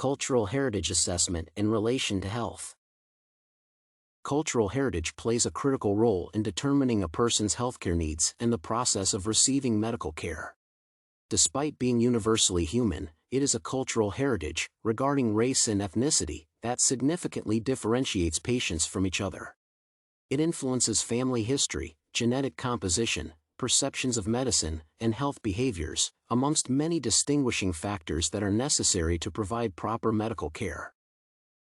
Cultural heritage assessment in relation to health. Cultural heritage plays a critical role in determining a person's healthcare needs and the process of receiving medical care. Despite being universally human, it is a cultural heritage, regarding race and ethnicity, that significantly differentiates patients from each other. It influences family history, genetic composition, perceptions of medicine, and health behaviors, amongst many distinguishing factors that are necessary to provide proper medical care.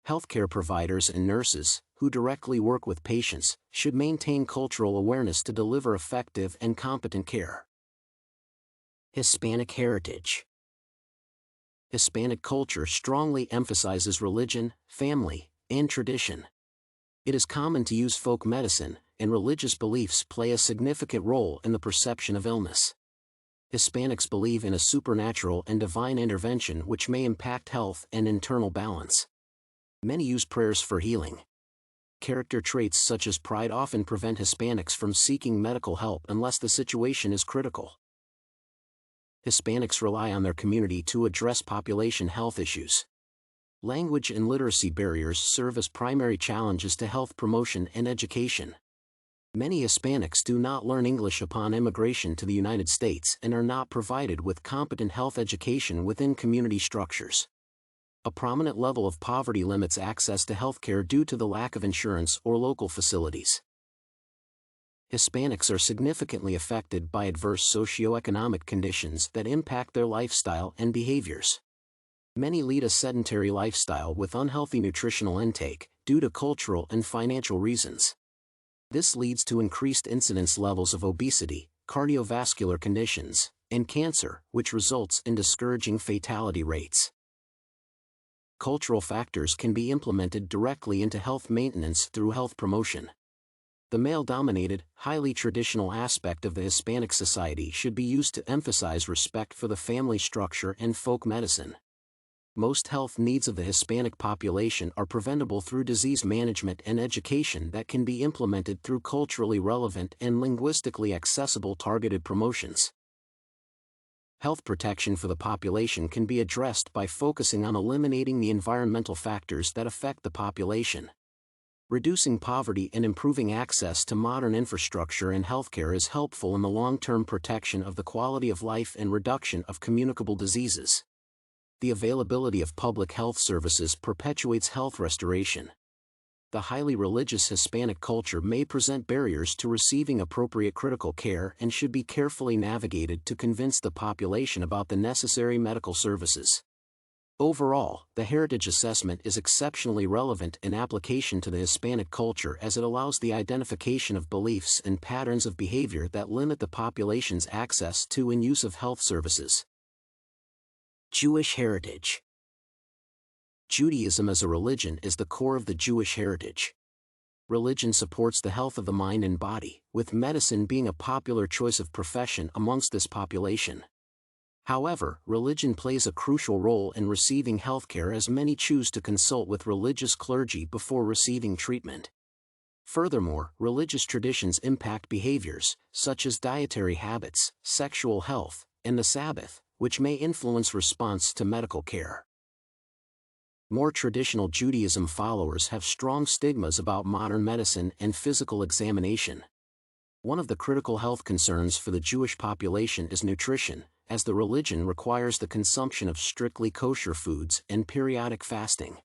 Healthcare providers and nurses, who directly work with patients, should maintain cultural awareness to deliver effective and competent care. Hispanic heritage. Hispanic culture strongly emphasizes religion, family, and tradition. It is common to use folk medicine, and religious beliefs play a significant role in the perception of illness. Hispanics believe in a supernatural and divine intervention which may impact health and internal balance. Many use prayers for healing. Character traits such as pride often prevent Hispanics from seeking medical help unless the situation is critical. Hispanics rely on their community to address population health issues. Language and literacy barriers serve as primary challenges to health promotion and education. Many Hispanics do not learn English upon immigration to the United States and are not provided with competent health education within community structures. A prominent level of poverty limits access to healthcare due to the lack of insurance or local facilities. Hispanics are significantly affected by adverse socioeconomic conditions that impact their lifestyle and behaviors. Many lead a sedentary lifestyle with unhealthy nutritional intake, due to cultural and financial reasons. This leads to increased incidence levels of obesity, cardiovascular conditions, and cancer, which results in discouraging fatality rates. Cultural factors can be implemented directly into health maintenance through health promotion. The male-dominated, highly traditional aspect of the Hispanic society should be used to emphasize respect for the family structure and folk medicine. Most health needs of the Hispanic population are preventable through disease management and education that can be implemented through culturally relevant and linguistically accessible targeted promotions. Health protection for the population can be addressed by focusing on eliminating the environmental factors that affect the population. Reducing poverty and improving access to modern infrastructure and healthcare is helpful in the long-term protection of the quality of life and reduction of communicable diseases. The availability of public health services perpetuates health restoration. The highly religious Hispanic culture may present barriers to receiving appropriate critical care and should be carefully navigated to convince the population about the necessary medical services. Overall, the heritage assessment is exceptionally relevant in application to the Hispanic culture as it allows the identification of beliefs and patterns of behavior that limit the population's access to and use of health services. Jewish heritage. Judaism as a religion is the core of the Jewish heritage. Religion supports the health of the mind and body, with medicine being a popular choice of profession amongst this population. However, religion plays a crucial role in receiving healthcare as many choose to consult with religious clergy before receiving treatment. Furthermore, religious traditions impact behaviors, such as dietary habits, sexual health, and the Sabbath, which may influence response to medical care. More traditional Judaism followers have strong stigmas about modern medicine and physical examination. One of the critical health concerns for the Jewish population is nutrition, as the religion requires the consumption of strictly kosher foods and periodic fasting.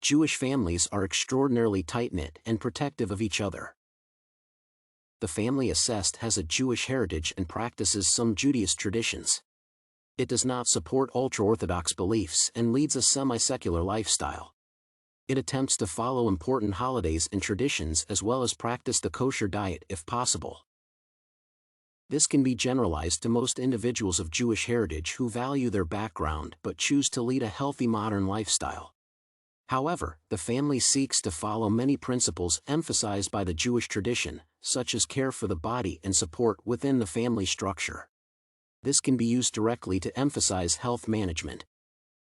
Jewish families are extraordinarily tight-knit and protective of each other. The family assessed has a Jewish heritage and practices some Judaist traditions. It does not support ultra-Orthodox beliefs and leads a semi-secular lifestyle. It attempts to follow important holidays and traditions as well as practice the kosher diet if possible. This can be generalized to most individuals of Jewish heritage who value their background but choose to lead a healthy modern lifestyle. However, the family seeks to follow many principles emphasized by the Jewish tradition, such as care for the body and support within the family structure. This can be used directly to emphasize health management.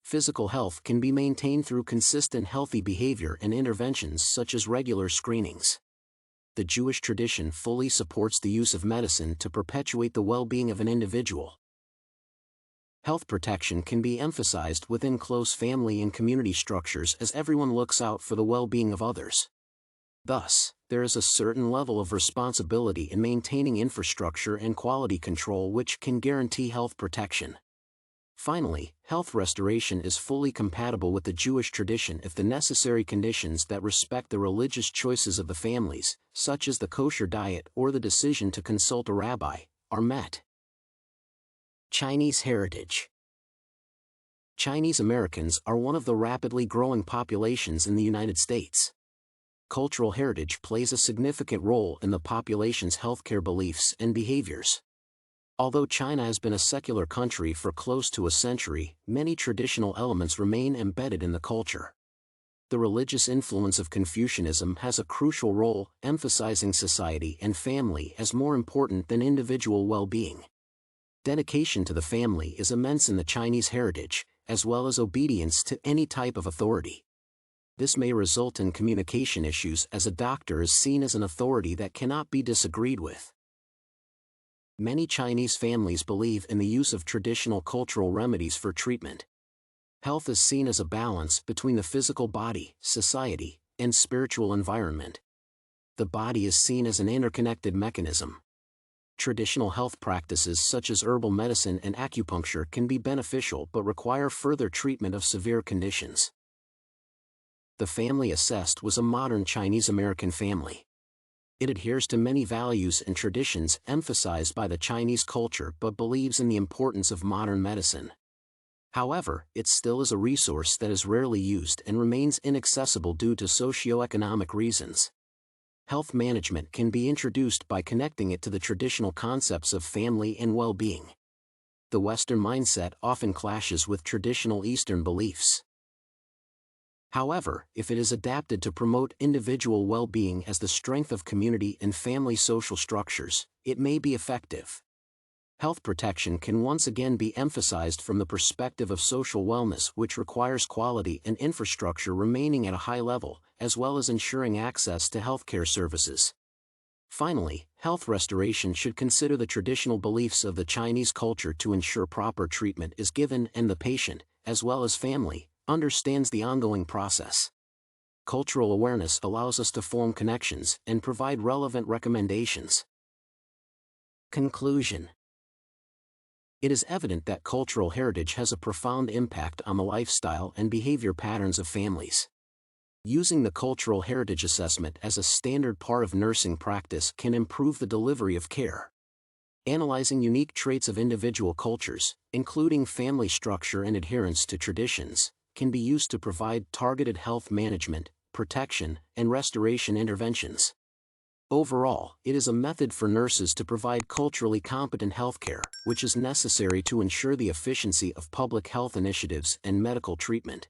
Physical health can be maintained through consistent healthy behavior and interventions such as regular screenings. The Jewish tradition fully supports the use of medicine to perpetuate the well-being of an individual. Health protection can be emphasized within close family and community structures as everyone looks out for the well-being of others. Thus, there is a certain level of responsibility in maintaining infrastructure and quality control which can guarantee health protection. Finally, health restoration is fully compatible with the Jewish tradition if the necessary conditions that respect the religious choices of the families, such as the kosher diet or the decision to consult a rabbi, are met. Chinese heritage. Chinese Americans are one of the rapidly growing populations in the United States. Cultural heritage plays a significant role in the population's healthcare beliefs and behaviors. Although China has been a secular country for close to a century, many traditional elements remain embedded in the culture. The religious influence of Confucianism has a crucial role, emphasizing society and family as more important than individual well-being. Dedication to the family is immense in the Chinese heritage, as well as obedience to any type of authority. This may result in communication issues as a doctor is seen as an authority that cannot be disagreed with. Many Chinese families believe in the use of traditional cultural remedies for treatment. Health is seen as a balance between the physical body, society, and spiritual environment. The body is seen as an interconnected mechanism. Traditional health practices such as herbal medicine and acupuncture can be beneficial but require further treatment of severe conditions. The family assessed was a modern Chinese American family. It adheres to many values and traditions emphasized by the Chinese culture but believes in the importance of modern medicine. However, it still is a resource that is rarely used and remains inaccessible due to socioeconomic reasons. Health management can be introduced by connecting it to the traditional concepts of family and well-being. The Western mindset often clashes with traditional Eastern beliefs. However, if it is adapted to promote individual well-being as the strength of community and family social structures, it may be effective. Health protection can once again be emphasized from the perspective of social wellness, which requires quality and infrastructure remaining at a high level, as well as ensuring access to healthcare services. Finally, health restoration should consider the traditional beliefs of the Chinese culture to ensure proper treatment is given and the patient, as well as family, understands the ongoing process. Cultural awareness allows us to form connections and provide relevant recommendations. Conclusion. It is evident that cultural heritage has a profound impact on the lifestyle and behavior patterns of families. Using the cultural heritage assessment as a standard part of nursing practice can improve the delivery of care. Analyzing unique traits of individual cultures, including family structure and adherence to traditions, can be used to provide targeted health management, protection, and restoration interventions. Overall, it is a method for nurses to provide culturally competent healthcare, which is necessary to ensure the efficiency of public health initiatives and medical treatment.